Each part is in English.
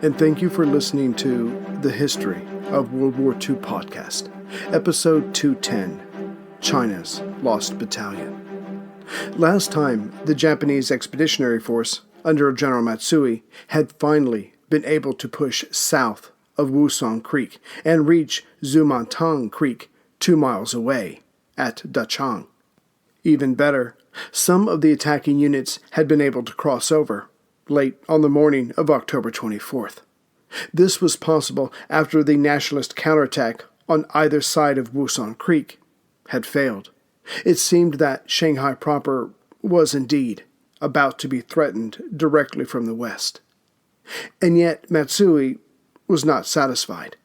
and thank you for listening to the History of World War II podcast, episode 210, China's Lost Battalion. Last time, the Japanese Expeditionary Force, under General Matsui, had finally been able to push south of Wusong Creek and reach Zumantang Creek 2 miles away at Dachang. Even better, some of the attacking units had been able to cross over late on the morning of October 24th. This was possible after the nationalist counterattack on either side of Wusong Creek had failed. It seemed that Shanghai proper was indeed about to be threatened directly from the west. And yet Matsui was not satisfied.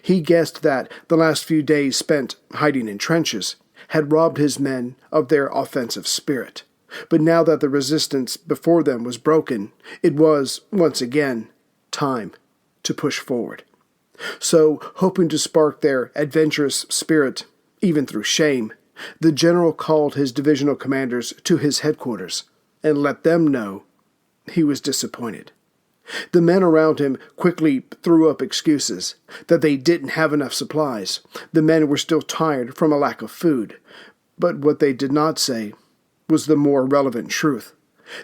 He guessed that the last few days spent hiding in trenches had robbed his men of their offensive spirit. But now that the resistance before them was broken, it was, once again, time to push forward. So, hoping to spark their adventurous spirit, even through shame, the general called his divisional commanders to his headquarters and let them know he was disappointed. The men around him quickly threw up excuses that they didn't have enough supplies. The men were still tired from a lack of food. But what they did not say was the more relevant truth,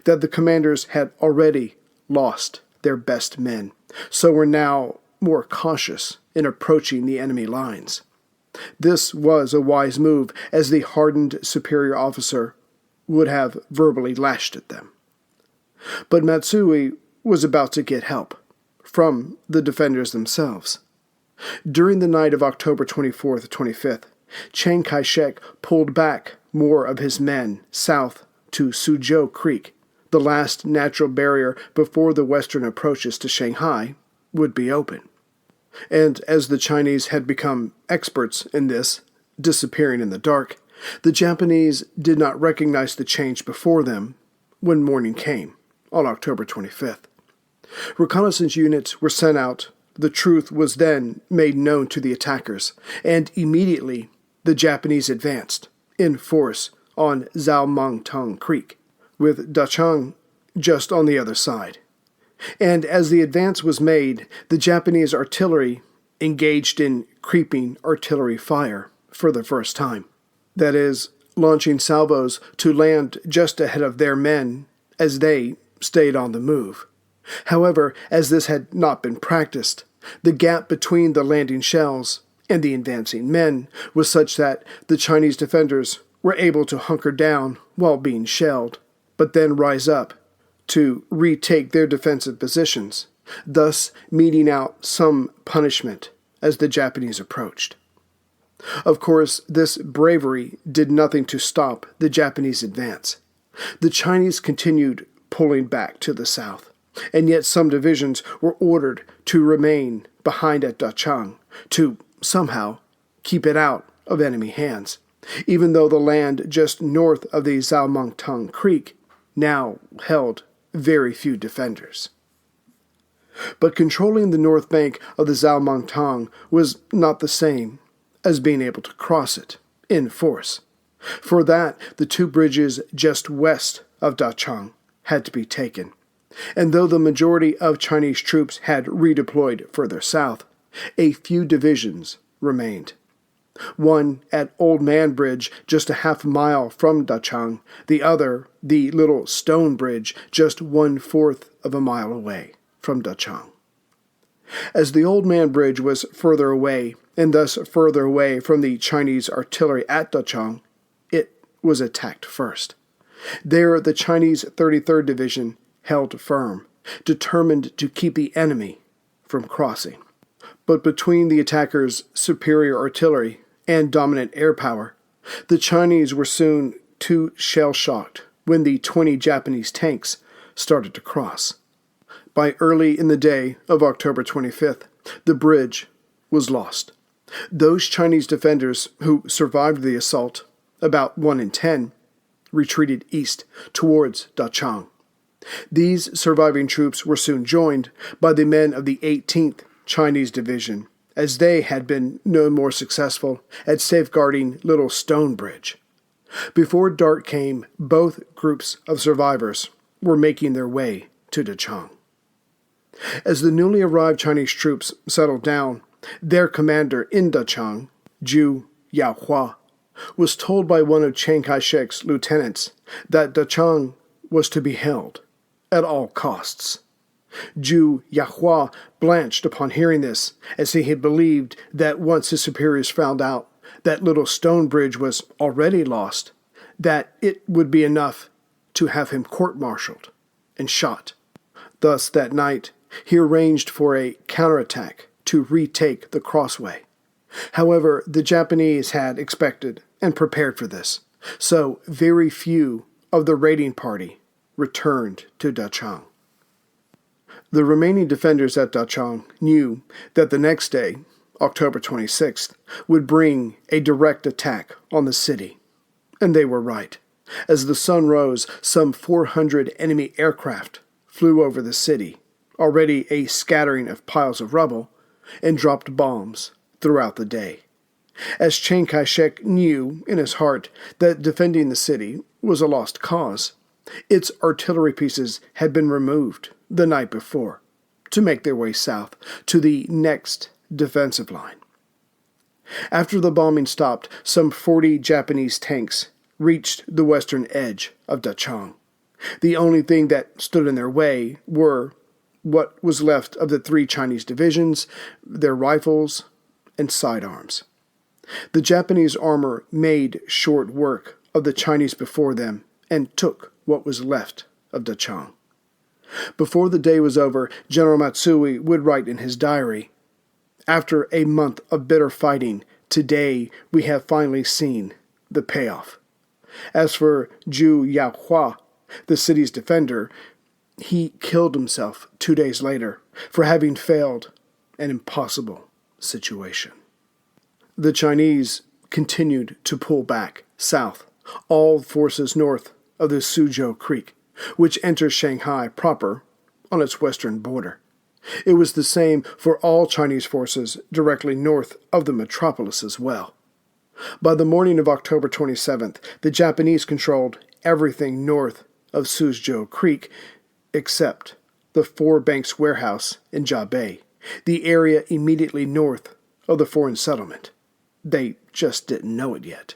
that the commanders had already lost their best men, so were now more cautious in approaching the enemy lines. This was a wise move, as the hardened superior officer would have verbally lashed at them. But Matsui was about to get help from the defenders themselves. During the night of October 24th, 25th, Chiang Kai-Shek pulled back more of his men south to Suzhou Creek, the last natural barrier before the western approaches to Shanghai would be open. And as the Chinese had become experts in this, disappearing in the dark, the Japanese did not recognize the change before them when morning came on October 25th. Reconnaissance units were sent out. The truth was then made known to the attackers, and immediately the Japanese advanced in force on Zhaomangtang Creek, with Dachang just on the other side. And as the advance was made, the Japanese artillery engaged in creeping artillery fire for the first time. That is, launching salvos to land just ahead of their men as they stayed on the move. However, as this had not been practiced, the gap between the landing shells and the advancing men was such that the Chinese defenders were able to hunker down while being shelled, but then rise up to retake their defensive positions, thus meting out some punishment as the Japanese approached. Of course, this bravery did nothing to stop the Japanese advance. The Chinese continued pulling back to the south, and yet some divisions were ordered to remain behind at Dachang to somehow keep it out of enemy hands, even though the land just north of the Zhaomangtang Creek now held very few defenders. But controlling the north bank of the Zhaomangtang was not the same as being able to cross it in force. For that, the 2 bridges just west of Dachang had to be taken. And though the majority of Chinese troops had redeployed further south, a few divisions remained. One at Old Man Bridge, just a half mile from Dachang, the other, the Little Stone Bridge, just 1/4 of a mile away from Dachang. As the Old Man Bridge was further away, and thus further away from the Chinese artillery at Dachang, it was attacked first. There, the Chinese 33rd Division held firm, determined to keep the enemy from crossing. But between the attackers' superior artillery and dominant air power, the Chinese were soon too shell-shocked when the 20 Japanese tanks started to cross. By early in the day of October 25th, the bridge was lost. Those Chinese defenders who survived the assault, about 1 in 10, retreated east towards Dachang. These surviving troops were soon joined by the men of the 18th Chinese Division, as they had been no more successful at safeguarding Little Stone Bridge. Before dark came, both groups of survivors were making their way to Dachang. As the newly arrived Chinese troops settled down, their commander in Dachang, Zhu Yaohua, was told by one of Chiang Kai-Shek's lieutenants that Dachang was to be held at all costs. Zhu Yaohua blanched upon hearing this, as he had believed that once his superiors found out that little stone bridge was already lost, that it would be enough to have him court-martialed and shot. Thus, that night, he arranged for a counterattack to retake the crossway. However, the Japanese had expected and prepared for this, so very few of the raiding party returned to Dachang. The remaining defenders at Dachang knew that the next day, October 26th, would bring a direct attack on the city. And they were right. As the sun rose, some 400 enemy aircraft flew over the city, already a scattering of piles of rubble, and dropped bombs throughout the day. As Chiang Kai-Shek knew in his heart that defending the city was a lost cause, its artillery pieces had been removed the night before to make their way south to the next defensive line. After the bombing stopped, some 40 Japanese tanks reached the western edge of Dachang. The only thing that stood in their way were what was left of the 3 Chinese divisions, their rifles, and sidearms. The Japanese armor made short work of the Chinese before them and took what was left of Dachang. Before the day was over, General Matsui would write in his diary, "After a month of bitter fighting, today we have finally seen the payoff." As for Zhu Yaohua, the city's defender, he killed himself 2 days later for having failed an impossible situation. The Chinese continued to pull back south, all forces north of the Suzhou Creek, which enters Shanghai proper on its western border. It was the same for all Chinese forces directly north of the metropolis as well. By the morning of October 27th, the Japanese controlled everything north of Suzhou Creek except the Four Banks Warehouse in Jiabei, the area immediately north of the foreign settlement. They just didn't know it yet.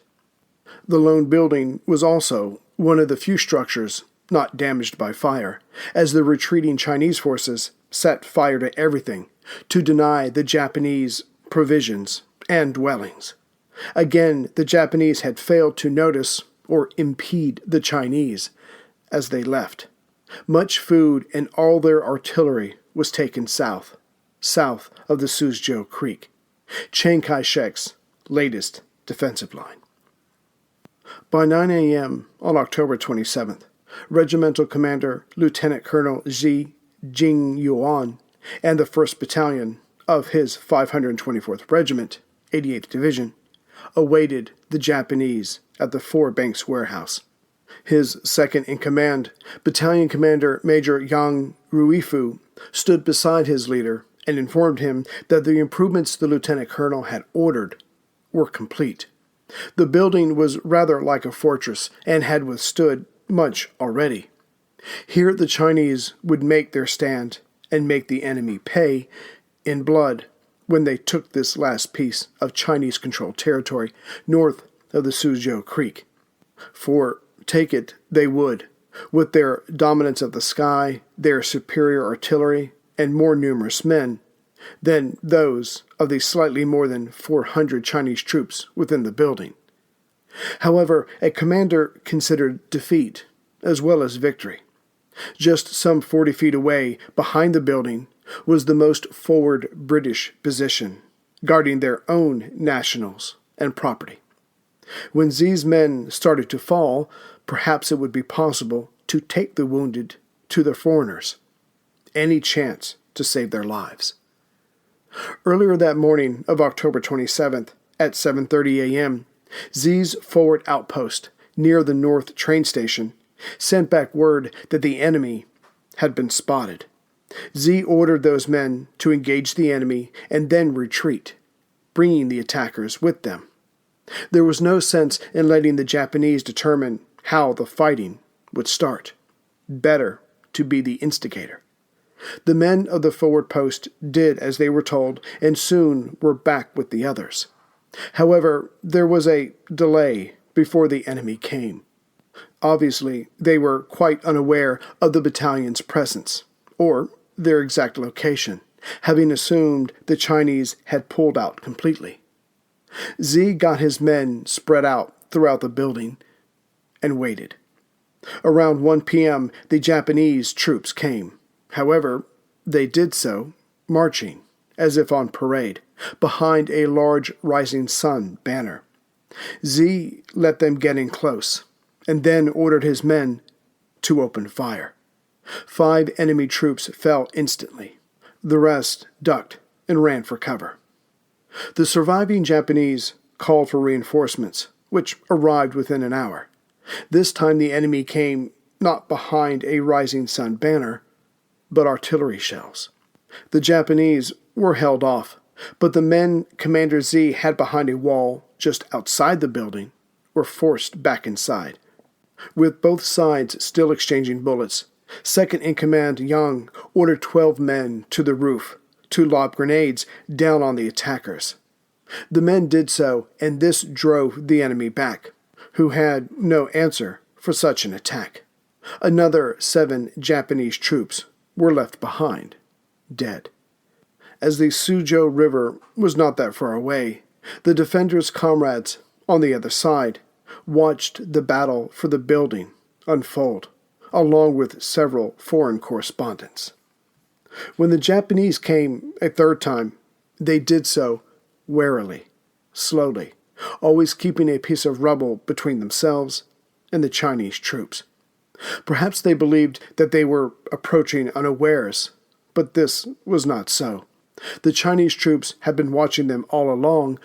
The lone building was also one of the few structures not damaged by fire, as the retreating Chinese forces set fire to everything to deny the Japanese provisions and dwellings. Again, the Japanese had failed to notice or impede the Chinese as they left. Much food and all their artillery was taken south of the Suzhou Creek, Chiang Kai-Shek's latest defensive line. By 9 a.m. on October 27th, Regimental Commander Lieutenant Colonel Ji Jingyuan and the 1st Battalion of his 524th Regiment, 88th Division, awaited the Japanese at the Four Banks Warehouse. His second-in-command, Battalion Commander Major Yang Ruifu, stood beside his leader and informed him that the improvements the lieutenant colonel had ordered were complete. The building was rather like a fortress and had withstood much already. Here the Chinese would make their stand and make the enemy pay in blood when they took this last piece of Chinese-controlled territory north of the Suzhou Creek. For take it they would, with their dominance of the sky, their superior artillery, and more numerous men than those of the slightly more than 400 Chinese troops within the building. However, a commander considered defeat as well as victory. Just some 40 feet away, behind the building, was the most forward British position, guarding their own nationals and property. When Z's men started to fall, perhaps it would be possible to take the wounded to the foreigners. Any chance to save their lives. Earlier that morning of October 27th, at 7:30 a.m., Z's forward outpost near the North train station sent back word that the enemy had been spotted. Z ordered those men to engage the enemy and then retreat, bringing the attackers with them. There was no sense in letting the Japanese determine how the fighting would start. Better to be the instigator. The men of the forward post did as they were told and soon were back with the others. However, there was a delay before the enemy came. Obviously, they were quite unaware of the battalion's presence, or their exact location, having assumed the Chinese had pulled out completely. Z got his men spread out throughout the building and waited. Around 1 p.m., the Japanese troops came. However, they did so marching, as if on parade, behind a large rising sun banner. Z let them get in close, and then ordered his men to open fire. 5 enemy troops fell instantly. The rest ducked and ran for cover. The surviving Japanese called for reinforcements, which arrived within an hour. This time the enemy came not behind a rising sun banner, but artillery shells. The Japanese were held off, but the men Commander Z had behind a wall just outside the building were forced back inside. With both sides still exchanging bullets, Second-in-Command Yang ordered 12 men to the roof to lob grenades down on the attackers. The men did so, and this drove the enemy back, who had no answer for such an attack. Another 7 Japanese troops were left behind, dead. As the Suzhou River was not that far away, the defenders' comrades on the other side watched the battle for the building unfold, along with several foreign correspondents. When the Japanese came a third time, they did so warily, slowly, always keeping a piece of rubble between themselves and the Chinese troops. Perhaps they believed that they were approaching unawares, but this was not so. The Chinese troops had been watching them all along,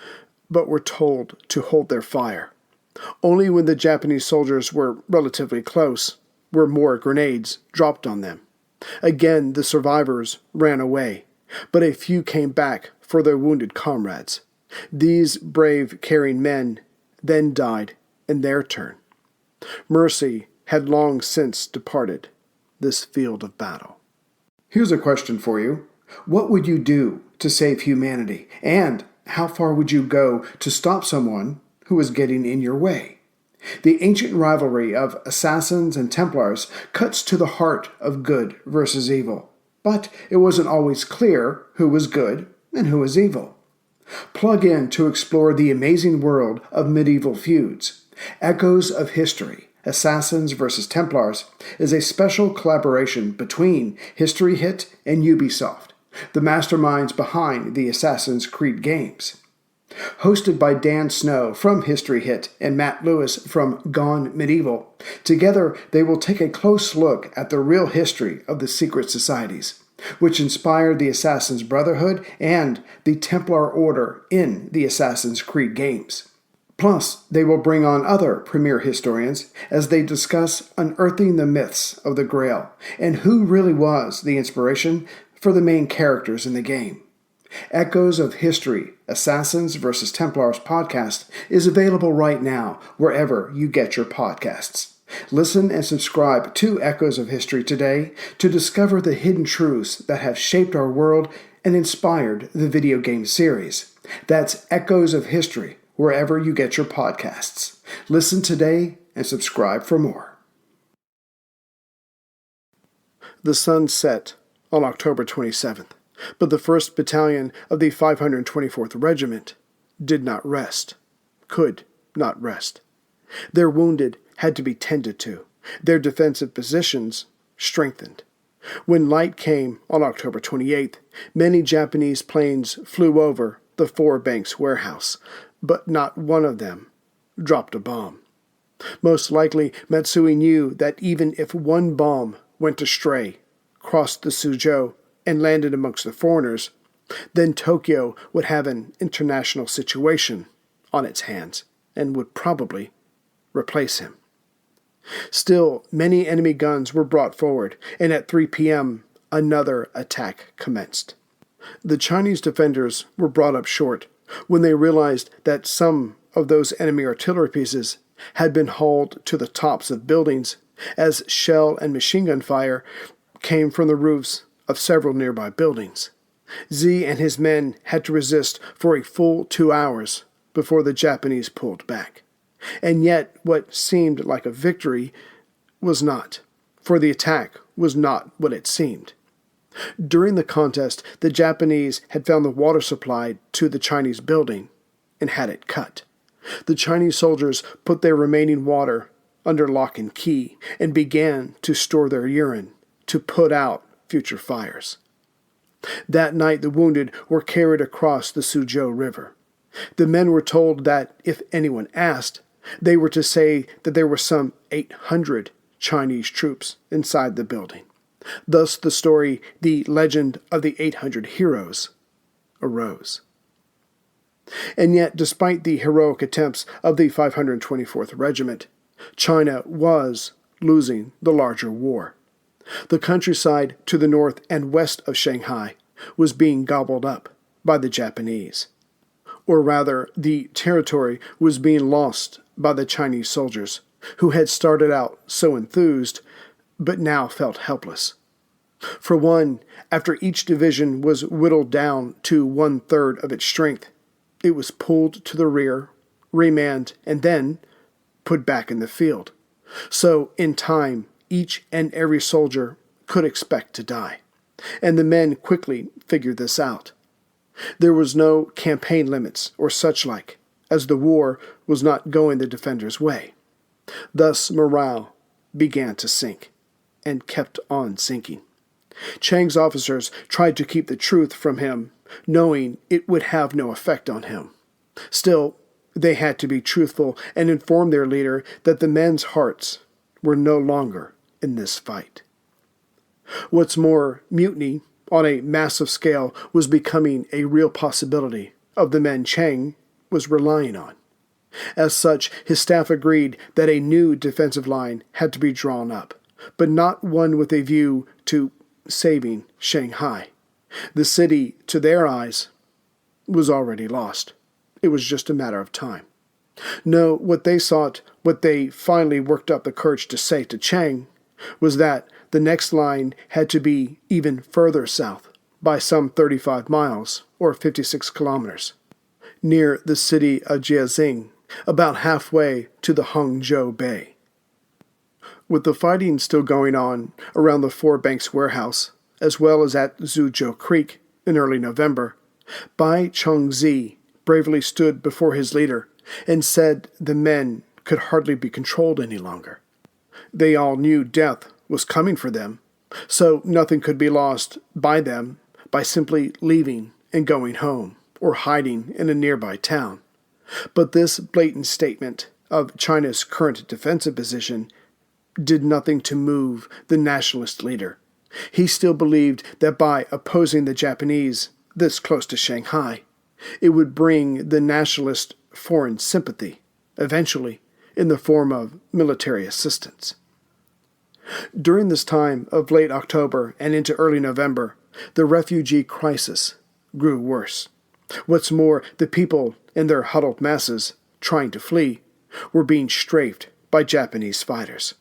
but were told to hold their fire. Only when the Japanese soldiers were relatively close were more grenades dropped on them. Again, the survivors ran away, but a few came back for their wounded comrades. These brave, caring men then died in their turn. Mercy had long since departed this field of battle. Here's a question for you. What would you do to save humanity? And how far would you go to stop someone who was getting in your way? The ancient rivalry of assassins and Templars cuts to the heart of good versus evil, but it wasn't always clear who was good and who was evil. Plug in to explore the amazing world of medieval feuds. Echoes of History, Assassins vs. Templars is a special collaboration between History Hit and Ubisoft, the masterminds behind the Assassin's Creed games. Hosted by Dan Snow from History Hit and Matt Lewis from Gone Medieval, together they will take a close look at the real history of the secret societies, which inspired the Assassin's Brotherhood and the Templar Order in the Assassin's Creed games. Plus, they will bring on other premier historians as they discuss unearthing the myths of the Grail and who really was the inspiration for the main characters in the game. Echoes of History, Assassins vs. Templars podcast is available right now wherever you get your podcasts. Listen and subscribe to Echoes of History today to discover the hidden truths that have shaped our world and inspired the video game series. That's Echoes of History wherever you get your podcasts. Listen today and subscribe for more. The sun set on October 27th. But the 1st Battalion of the 524th Regiment did not rest, could not rest. Their wounded had to be tended to, their defensive positions strengthened. When light came on October 28th, many Japanese planes flew over the Four Banks warehouse, but not one of them dropped a bomb. Most likely, Matsui knew that even if one bomb went astray, crossed the Suzhou, and landed amongst the foreigners, then Tokyo would have an international situation on its hands and would probably replace him. Still, many enemy guns were brought forward, and at 3 p.m., another attack commenced. The Chinese defenders were brought up short when they realized that some of those enemy artillery pieces had been hauled to the tops of buildings as shell and machine gun fire came from the roofs of several nearby buildings. Z and his men had to resist for a full 2 hours before the Japanese pulled back. And yet what seemed like a victory was not, for the attack was not what it seemed. During the contest, the Japanese had found the water supply to the Chinese building and had it cut. The Chinese soldiers put their remaining water under lock and key and began to store their urine to put out future fires. That night the wounded were carried across the Suzhou River. The men were told that if anyone asked, they were to say that there were some 800 Chinese troops inside the building. Thus the story, the legend of the 800 heroes, arose. And yet, despite the heroic attempts of the 524th Regiment, China was losing the larger war. The countryside to the north and west of Shanghai was being gobbled up by the Japanese. Or rather, the territory was being lost by the Chinese soldiers, who had started out so enthused, but now felt helpless. For one, after each division was whittled down to 1/3 of its strength, it was pulled to the rear, remanned, and then put back in the field. So, in time, each and every soldier could expect to die. And the men quickly figured this out. There was no campaign limits or such like, as the war was not going the defenders' way. Thus morale began to sink, and kept on sinking. Chiang's officers tried to keep the truth from him, knowing it would have no effect on him. Still, they had to be truthful and inform their leader that the men's hearts were no longer in this fight. What's more, mutiny on a massive scale was becoming a real possibility of the men Chiang was relying on. As such, his staff agreed that a new defensive line had to be drawn up, but not one with a view to saving Shanghai. The city, to their eyes, was already lost. It was just a matter of time. No, what they sought, what they finally worked up the courage to say to Chiang, was that the next line had to be even further south, by some 35 miles, or 56 kilometers, near the city of Jiaxing, about halfway to the Hangzhou Bay. With the fighting still going on around the Four Banks warehouse, as well as at Suzhou Creek in early November, Bai Chongzi bravely stood before his leader and said the men could hardly be controlled any longer. They all knew death was coming for them, so nothing could be lost by them by simply leaving and going home, or hiding in a nearby town. But this blatant statement of China's current defensive position did nothing to move the nationalist leader. He still believed that by opposing the Japanese this close to Shanghai, it would bring the nationalist foreign sympathy, eventually in the form of military assistance. During this time of late October and into early November, the refugee crisis grew worse. What's more, the people in their huddled masses, trying to flee, were being strafed by Japanese fighters.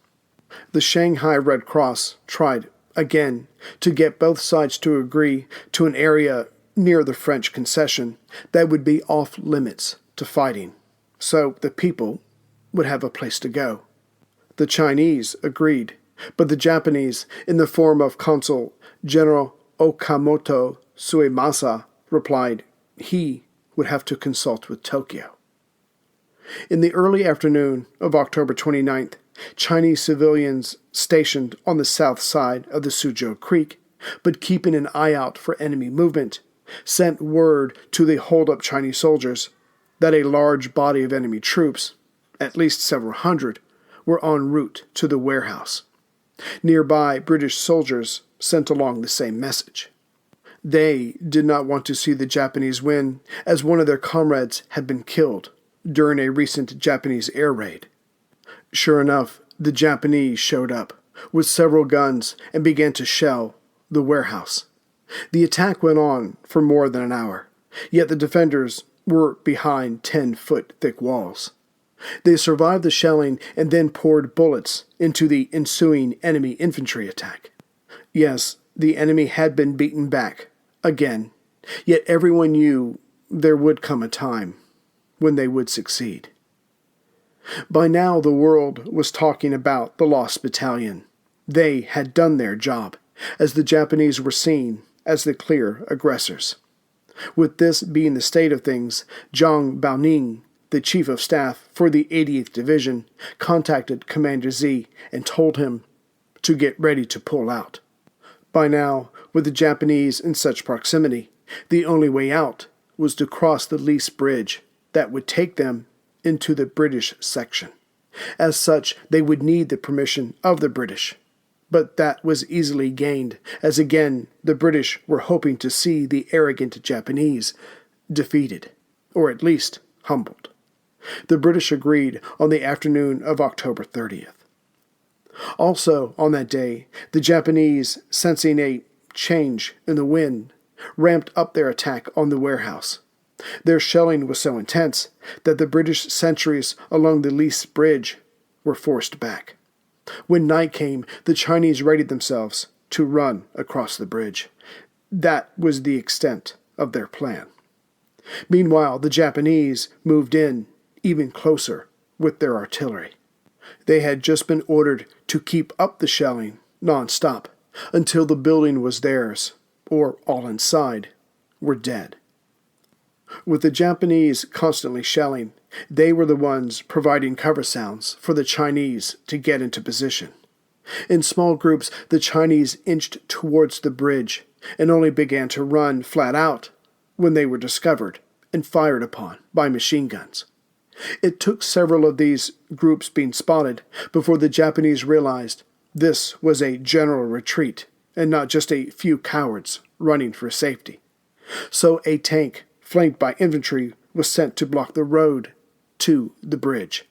The Shanghai Red Cross tried again to get both sides to agree to an area near the French concession that would be off limits to fighting, so the people would have a place to go. The Chinese agreed, but the Japanese, in the form of Consul General Okamoto Suemasa, replied he would have to consult with Tokyo. In the early afternoon of October 29th, Chinese civilians stationed on the south side of the Suzhou Creek, but keeping an eye out for enemy movement, sent word to the holed-up Chinese soldiers that a large body of enemy troops, at least several hundred, were en route to the warehouse. Nearby, British soldiers sent along the same message. They did not want to see the Japanese win, as one of their comrades had been killed during a recent Japanese air raid. Sure enough, the Japanese showed up with several guns and began to shell the warehouse. The attack went on for more than an hour, yet the defenders were behind 10-foot thick walls. They survived the shelling and then poured bullets into the ensuing enemy infantry attack. Yes, the enemy had been beaten back again, yet everyone knew there would come a time when they would succeed. By now the world was talking about the lost battalion. They had done their job, as the Japanese were seen as the clear aggressors. With this being the state of things, Zhang Baoning, the chief of staff for the 80th Division, contacted Commander Z and told him to get ready to pull out. By now, with the Japanese in such proximity, the only way out was to cross the Lys Bridge that would take them into the British section. As such, they would need the permission of the British. But that was easily gained, as again the British were hoping to see the arrogant Japanese defeated, or at least humbled. The British agreed on the afternoon of October 30th. Also on that day, the Japanese, sensing a change in the wind, ramped up their attack on the warehouse. Their shelling was so intense that the British sentries along the Lys Bridge were forced back. When night came, the Chinese readied themselves to run across the bridge. That was the extent of their plan. Meanwhile, the Japanese moved in even closer with their artillery. They had just been ordered to keep up the shelling non-stop until the building was theirs, or all inside were dead. With the Japanese constantly shelling, they were the ones providing cover sounds for the Chinese to get into position. In small groups, the Chinese inched towards the bridge and only began to run flat out when they were discovered and fired upon by machine guns. It took several of these groups being spotted before the Japanese realized this was a general retreat and not just a few cowards running for safety. So a tank, flanked by infantry, was sent to block the road to the bridge.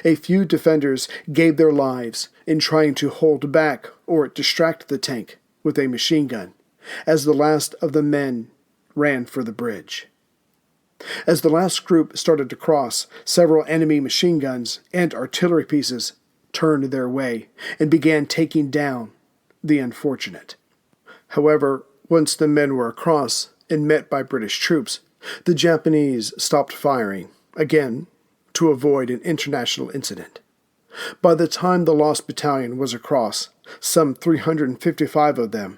A few defenders gave their lives in trying to hold back or distract the tank with a machine gun, as the last of the men ran for the bridge. As the last group started to cross, several enemy machine guns and artillery pieces turned their way and began taking down the unfortunate. However, once the men were across and met by British troops, the Japanese stopped firing, again, to avoid an international incident. By the time the lost battalion was across, some 355 of them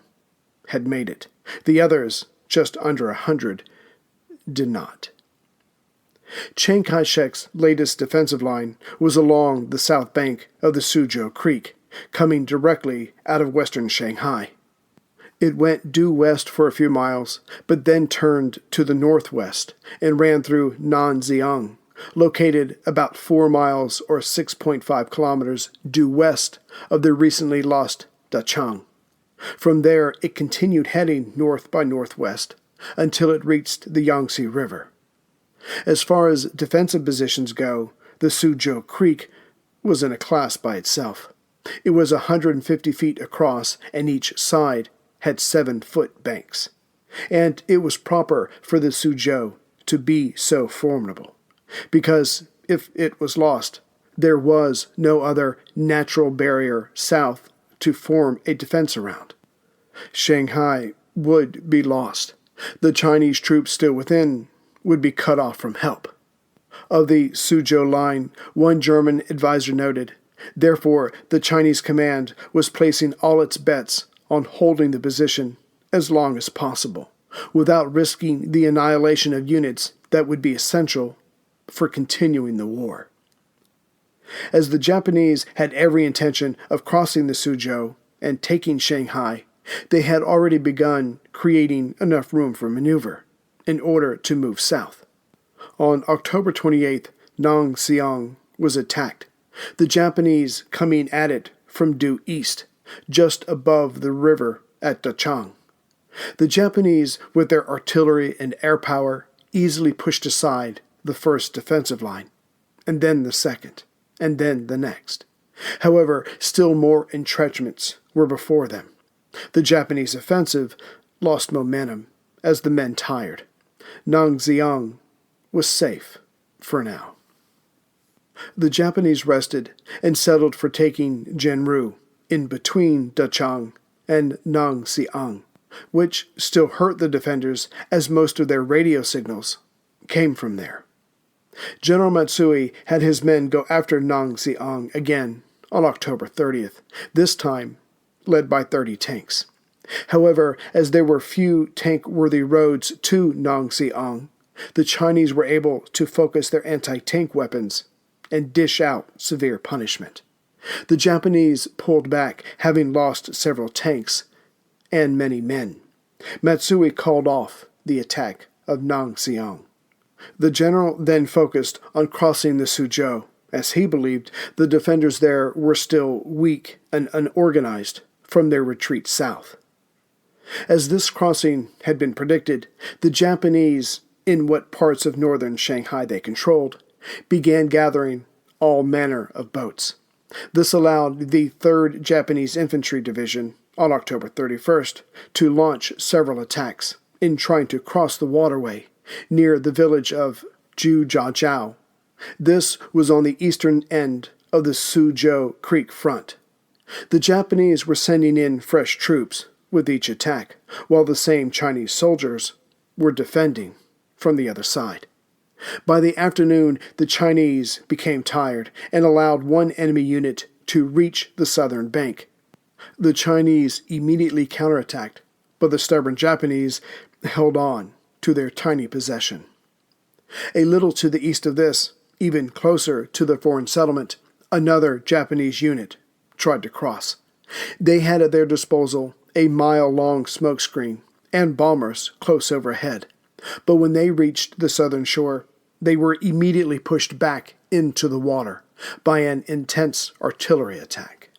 had made it. The others, just under 100, did not. Chiang Kai-Shek's latest defensive line was along the south bank of the Suzhou Creek, coming directly out of western Shanghai. It went due west for a few miles, but then turned to the northwest and ran through Nanxiang, located about 4 miles or 6.5 kilometers due west of the recently lost Dachang. From there, it continued heading north by northwest until it reached the Yangtze River. As far as defensive positions go, the Suzhou Creek was in a class by itself. It was 150 feet across, and each side had 7-foot banks. And it was proper for the Suzhou to be so formidable, because if it was lost, there was no other natural barrier south to form a defense around. Shanghai would be lost. The Chinese troops still within would be cut off from help. Of the Suzhou line, one German advisor noted, therefore the Chinese command was placing all its bets on holding the position as long as possible, without risking the annihilation of units that would be essential for continuing the war. As the Japanese had every intention of crossing the Suzhou and taking Shanghai, they had already begun creating enough room for maneuver in order to move south. On October 28th, Nanxiang was attacked, the Japanese coming at it from due east, just above the river at Dachang. The Japanese, with their artillery and air power, easily pushed aside the first defensive line, and then the second, and then the next. However, still more entrenchments were before them. The Japanese offensive lost momentum as the men tired. Nanxiang was safe for now. The Japanese rested and settled for taking Zhenru, in between Dachang and Nangxiang, which still hurt the defenders as most of their radio signals came from there. General Matsui had his men go after Nangxiang again on October 30th, this time led by 30 tanks. However, as there were few tank-worthy roads to Nangxiang, the Chinese were able to focus their anti-tank weapons and dish out severe punishment. The Japanese pulled back, having lost several tanks and many men. Matsui called off the attack of Nangxiang. The general then focused on crossing the Suzhou, as he believed the defenders there were still weak and unorganized from their retreat south. As this crossing had been predicted, the Japanese, in what parts of northern Shanghai they controlled, began gathering all manner of boats. This allowed the 3rd Japanese Infantry Division, on October 31st, to launch several attacks in trying to cross the waterway near the village of Zhujiajiao. This was on the eastern end of the Suzhou Creek front. The Japanese were sending in fresh troops with each attack, while the same Chinese soldiers were defending from the other side. By the afternoon, the Chinese became tired and allowed one enemy unit to reach the southern bank. The Chinese immediately counterattacked, but the stubborn Japanese held on to their tiny possession. A little to the east of this, even closer to the foreign settlement, another Japanese unit tried to cross. They had at their disposal a mile-long smokescreen and bombers close overhead, but when they reached the southern shore, they were immediately pushed back into the water by an intense artillery attack.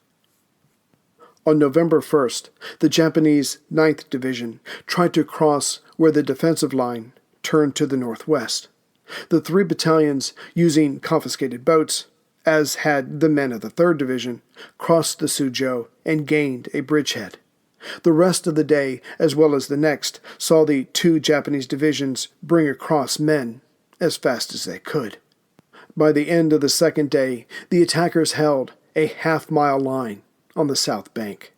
On November 1st, the Japanese 9th Division tried to cross where the defensive line turned to the northwest. The 3 battalions, using confiscated boats, as had the men of the 3rd Division, crossed the Suzhou and gained a bridgehead. The rest of the day, as well as the next, saw the 2 Japanese divisions bring across men as fast as they could. By the end of the 2nd day, the attackers held a half-mile line on the south bank.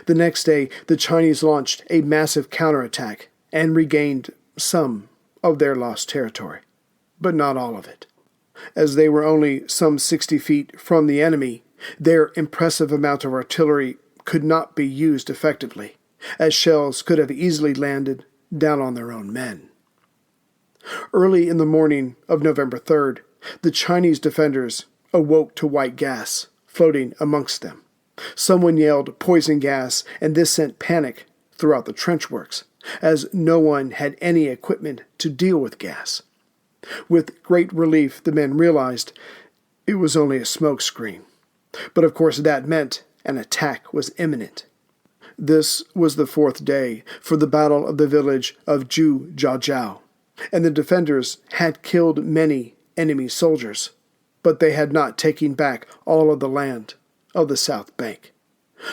The next day, the Chinese launched a massive counterattack and regained some of their lost territory, but not all of it. As they were only some 60 feet from the enemy, their impressive amount of artillery could not be used effectively, as shells could have easily landed down on their own men. Early in the morning of November 3rd, the Chinese defenders awoke to white gas floating amongst them. Someone yelled poison gas, and this sent panic throughout the trench works, as no one had any equipment to deal with gas. With great relief, the men realized it was only a smoke screen. But of course that meant an attack was imminent. This was the 4th day for the Battle of the village of Zhujiajiao, and the defenders had killed many enemy soldiers, but they had not taken back all of the land of the south bank.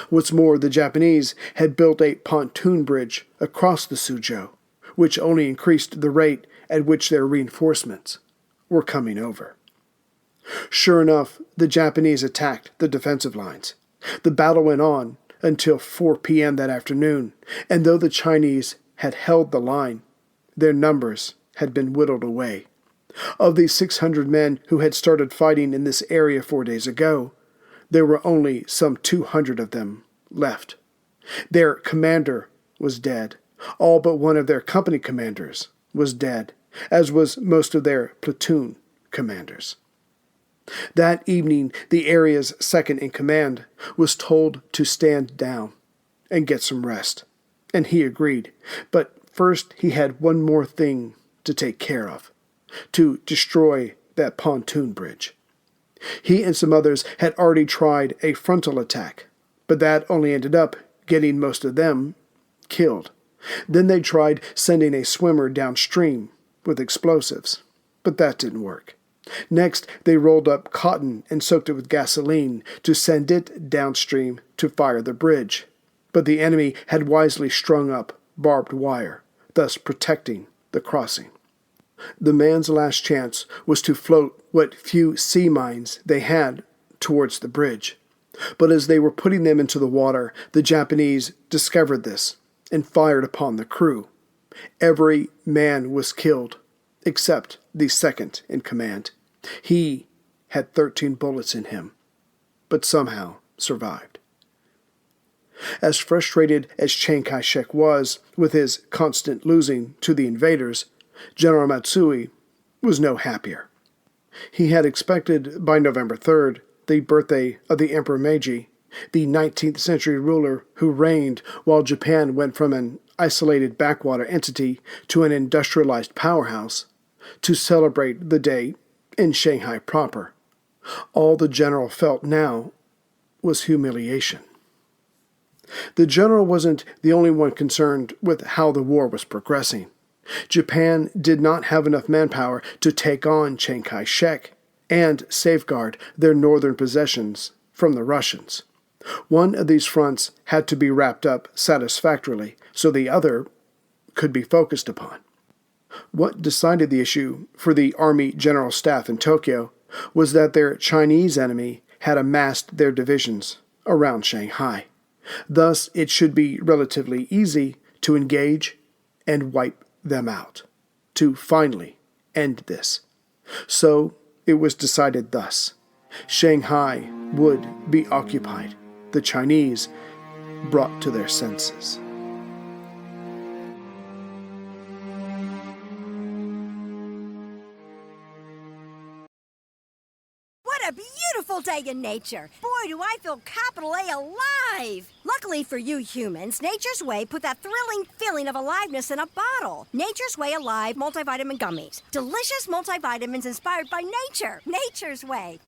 What's more, the Japanese had built a pontoon bridge across the Suzhou, which only increased the rate at which their reinforcements were coming over. Sure enough, the Japanese attacked the defensive lines. The battle went on until 4 p.m. that afternoon, and though the Chinese had held the line, their numbers had been whittled away. Of the 600 men who had started fighting in this area 4 days ago, there were only some 200 of them left. Their commander was dead. All but one of their company commanders was dead, as was most of their platoon commanders. That evening, the area's second-in-command was told to stand down and get some rest, and he agreed. But first he had one more thing to take care of: to destroy that pontoon bridge. He and some others had already tried a frontal attack, but that only ended up getting most of them killed. Then they tried sending a swimmer downstream with explosives, but that didn't work. Next, they rolled up cotton and soaked it with gasoline to send it downstream to fire the bridge, but the enemy had wisely strung up barbed wire, thus protecting the crossing. The man's last chance was to float what few sea mines they had towards the bridge. But as they were putting them into the water, the Japanese discovered this and fired upon the crew. Every man was killed, except the second in command. He had 13 bullets in him, but somehow survived. As frustrated as Chiang Kai-Shek was with his constant losing to the invaders, General Matsui was no happier. He had expected by November 3rd, the birthday of the Emperor Meiji, the 19th century ruler who reigned while Japan went from an isolated backwater entity to an industrialized powerhouse, to celebrate the day in Shanghai proper. All the general felt now was humiliation. The general wasn't the only one concerned with how the war was progressing. Japan did not have enough manpower to take on Chiang Kai-Shek and safeguard their northern possessions from the Russians. One of these fronts had to be wrapped up satisfactorily so the other could be focused upon. What decided the issue for the Army General Staff in Tokyo was that their Chinese enemy had amassed their divisions around Shanghai. Thus, it should be relatively easy to engage and wipe them out, to finally end this. So, it was decided thus. Shanghai would be occupied, the Chinese brought to their senses. What a beautiful day in nature. Boy, do I feel capital A alive. Luckily for you humans, Nature's Way put that thrilling feeling of aliveness in a bottle. Nature's Way Alive multivitamin gummies. Delicious multivitamins inspired by nature. Nature's Way.